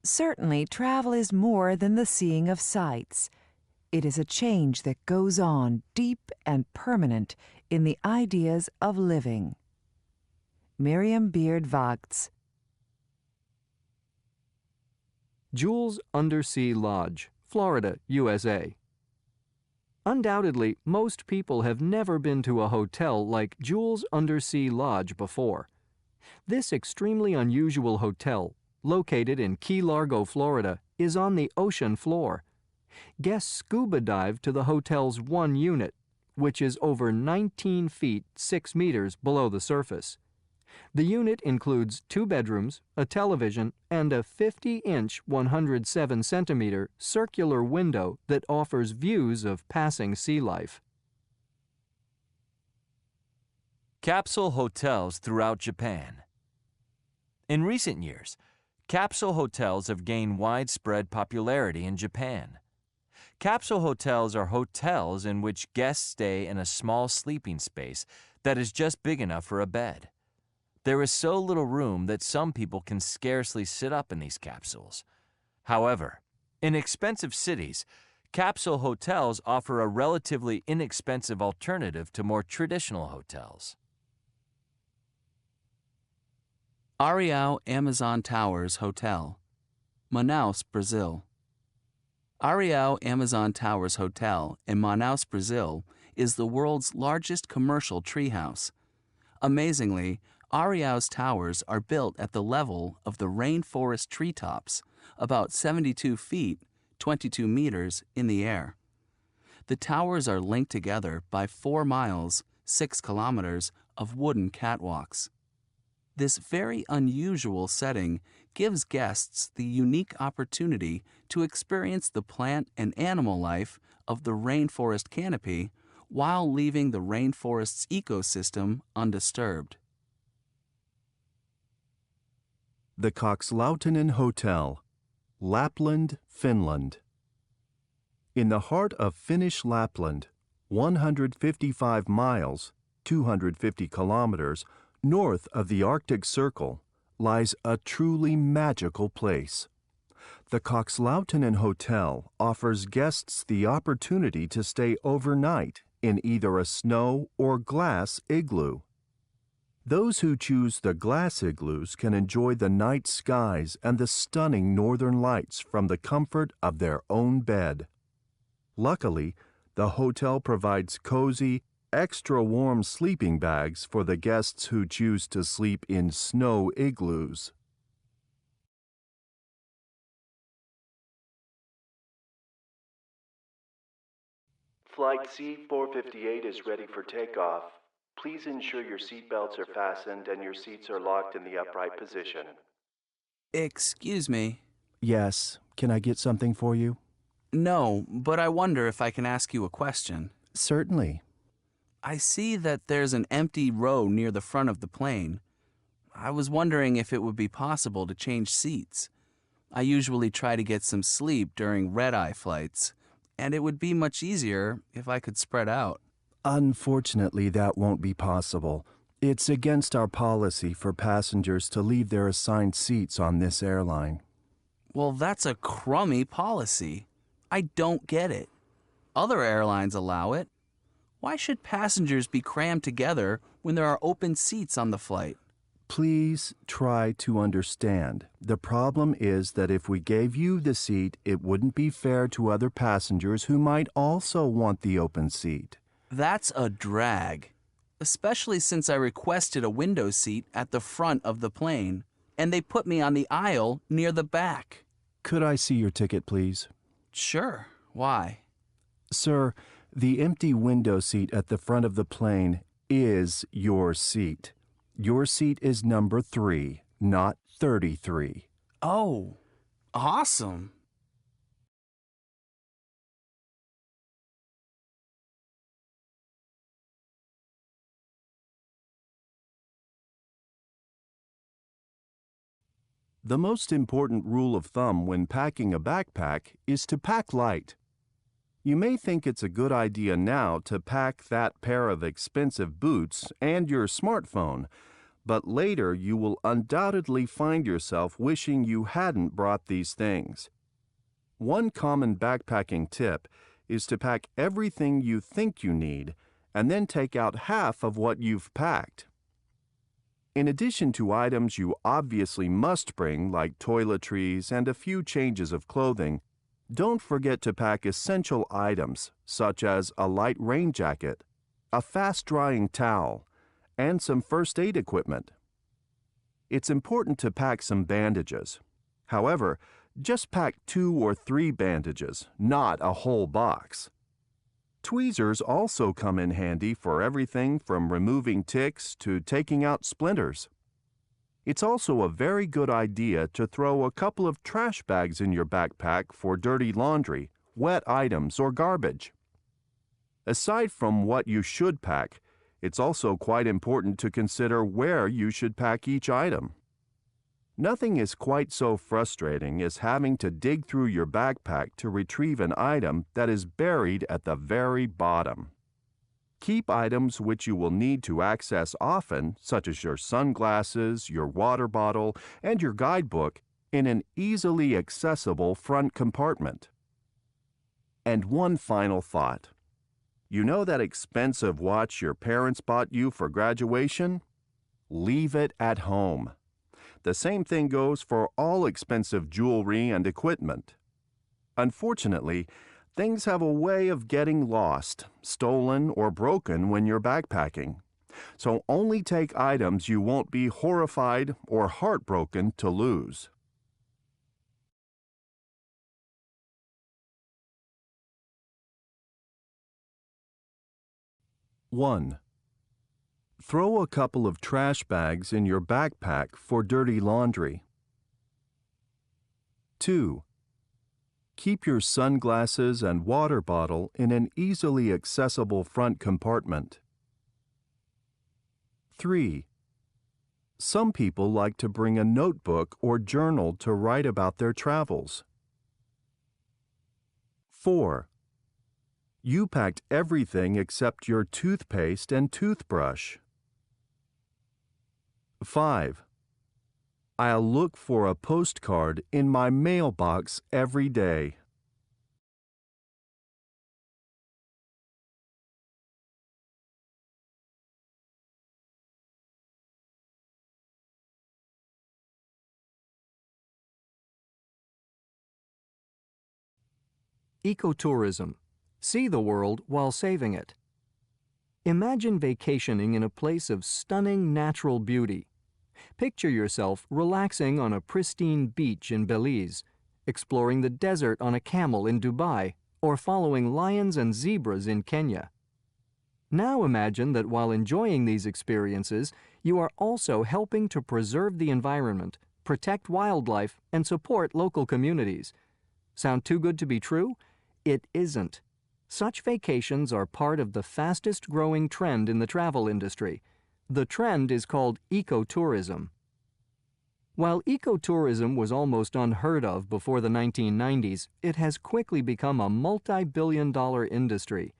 Certainly, travel is more than the seeing of sights. It is a change that goes on deep and permanent in the ideas of living. Miriam Beard Vogts. Jules Undersea Lodge, Florida, USA. Undoubtedly, most people have never been to a hotel like Jules Undersea Lodge before. This extremely unusual hotel, located in Key Largo, Florida, is on the ocean floor. Guests scuba dive to the hotel's one unit, which is over 19 feet 6 meters below the surface. The unit includes 2 bedrooms, a television, and a 50-inch 107-centimeter circular window that offers views of passing sea life. Capsule hotels throughout Japan. In recent years, capsule hotels have gained widespread popularity in Japan. Capsule hotels are hotels in which guests stay in a small sleeping space that is just big enough for a bed. There is so little room that some people can scarcely sit up in these capsules. However, in expensive cities, capsule hotels offer a relatively inexpensive alternative to more traditional hotels. Areal Amazon Towers Hotel, Manaus, Brazil. Areal Amazon Towers Hotel in Manaus, Brazil is the world's largest commercial treehouse. Amazingly, Areal's towers are built at the level of the rainforest treetops, about 72 feet, 22 meters in the air. The towers are linked together by 4 miles, 6 kilometers of wooden catwalks. This very unusual setting gives guests the unique opportunity to experience the plant and animal life of the rainforest canopy while leaving the rainforest's ecosystem undisturbed. The Loughton Hotel, Lapland, Finland. In the heart of Finnish Lapland, 155 miles, 250 kilometers, north of the Arctic Circle, lies a truly magical place. The Loughton Hotel offers guests the opportunity to stay overnight in either a snow or glass igloo. Those who choose the glass igloos can enjoy the night skies and the stunning northern lights from the comfort of their own bed. Luckily, the hotel provides cozy, extra warm sleeping bags for the guests who choose to sleep in snow igloos. Flight C-458 is ready for takeoff. Please ensure your seatbelts are fastened and your seats are locked in the upright position. Excuse me. Yes, can I get something for you? No, but I wonder if I can ask you a question. Certainly. I see that there's an empty row near the front of the plane. I was wondering if it would be possible to change seats. I usually try to get some sleep during red-eye flights, and it would be much easier if I could spread out. Unfortunately, that won't be possible. It's against our policy for passengers to leave their assigned seats on this airline. Well, that's a crummy policy. I don't get it. Other airlines allow it. Why should passengers be crammed together when there are open seats on the flight? Please try to understand. The problem is that if we gave you the seat, it wouldn't be fair to other passengers who might also want the open seat. That's a drag, especially since I requested a window seat at the front of the plane, and they put me on the aisle near the back. Could I see your ticket, please? Sure. Why? Sir, the empty window seat at the front of the plane is your seat. Your seat is number 3, not 33. Oh, awesome. The most important rule of thumb when packing a backpack is to pack light. You may think it's a good idea now to pack that pair of expensive boots and your smartphone, but later you will undoubtedly find yourself wishing you hadn't brought these things. One common backpacking tip is to pack everything you think you need and then take out half of what you've packed. In addition to items you obviously must bring, like toiletries and a few changes of clothing, don't forget to pack essential items such as a light rain jacket, a fast-drying towel, and some first aid equipment. It's important to pack some bandages. However, just pack 2 or 3 bandages, not a whole box. Tweezers also come in handy for everything from removing ticks to taking out splinters. It's also a very good idea to throw a couple of trash bags in your backpack for dirty laundry, wet items, or garbage. Aside from what you should pack, it's also quite important to consider where you should pack each item. Nothing is quite so frustrating as having to dig through your backpack to retrieve an item that is buried at the very bottom. Keep items which you will need to access often, such as your sunglasses, your water bottle, and your guidebook, in an easily accessible front compartment. And one final thought. You know that expensive watch your parents bought you for graduation? Leave it at home. The same thing goes for all expensive jewelry and equipment. Unfortunately, things have a way of getting lost, stolen, or broken when you're backpacking. So only take items you won't be horrified or heartbroken to lose. One. Throw a couple of trash bags in your backpack for dirty laundry. 2. Keep your sunglasses and water bottle in an easily accessible front compartment. 3. Some people like to bring a notebook or journal to write about their travels. 4. You packed everything except your toothpaste and toothbrush. 5. I'll look for a postcard in my mailbox every day. Ecotourism. See the world while saving it. Imagine vacationing in a place of stunning natural beauty. Picture yourself relaxing on a pristine beach in Belize, exploring the desert on a camel in Dubai, or following lions and zebras in Kenya. Now imagine that while enjoying these experiences, you are also helping to preserve the environment, protect wildlife, and support local communities. Sound too good to be true? It isn't. Such vacations are part of the fastest-growing trend in the travel industry. The trend is called ecotourism. While ecotourism was almost unheard of before the 1990s, it has quickly become a multi-billion-dollar industry.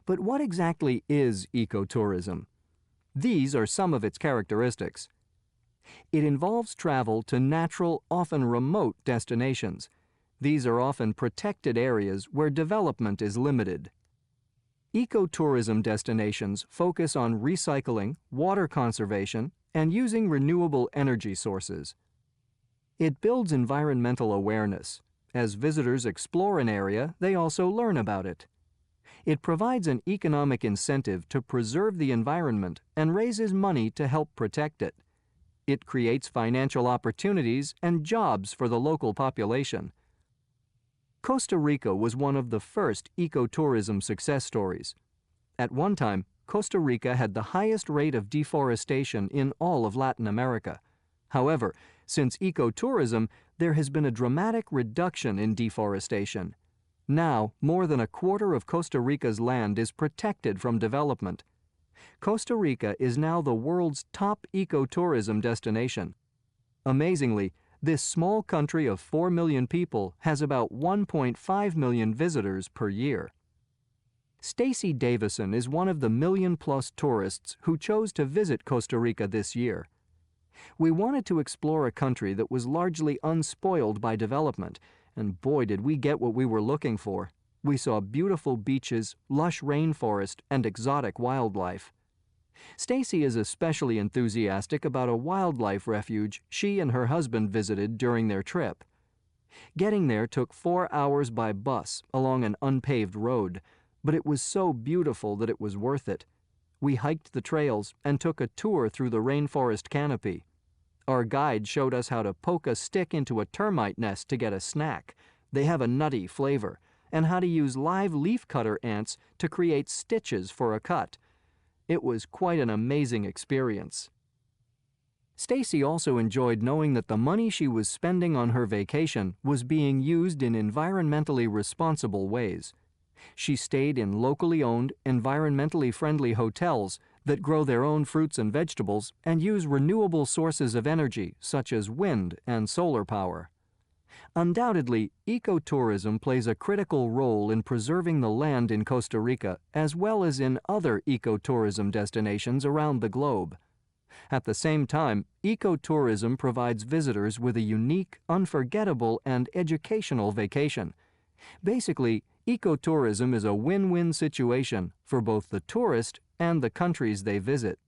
But what exactly is ecotourism? These are some of its characteristics. It involves travel to natural, often remote destinations. These are often protected areas where development is limited. Ecotourism destinations focus on recycling, water conservation, and using renewable energy sources. It builds environmental awareness. As visitors explore an area, they also learn about it. It provides an economic incentive to preserve the environment and raises money to help protect it. It creates financial opportunities and jobs for the local population. Costa Rica was one of the first ecotourism success stories. At one time, Costa Rica had the highest rate of deforestation in all of Latin America. However, since ecotourism, there has been a dramatic reduction in deforestation. Now, more than a quarter of Costa Rica's land is protected from development. Costa Rica is now the world's top ecotourism destination. Amazingly, this small country of 4 million people has about 1.5 million visitors per year. Stacy Davison is one of the million-plus tourists who chose to visit Costa Rica this year. We wanted to explore a country that was largely unspoiled by development, and boy did we get what we were looking for. We saw beautiful beaches, lush rainforest, and exotic wildlife. Stacy is especially enthusiastic about a wildlife refuge she and her husband visited during their trip. Getting there took 4 hours by bus along an unpaved road, but it was so beautiful that it was worth it. We hiked the trails and took a tour through the rainforest canopy. Our guide showed us how to poke a stick into a termite nest to get a snack. They have a nutty flavor, and how to use live leafcutter ants to create stitches for a cut. It was quite an amazing experience. Stacy also enjoyed knowing that the money she was spending on her vacation was being used in environmentally responsible ways. She stayed in locally owned, environmentally friendly hotels that grow their own fruits and vegetables and use renewable sources of energy such as wind and solar power. Undoubtedly, ecotourism plays a critical role in preserving the land in Costa Rica as well as in other ecotourism destinations around the globe. At the same time, ecotourism provides visitors with a unique, unforgettable, and educational vacation. Basically, ecotourism is a win-win situation for both the tourist and the countries they visit.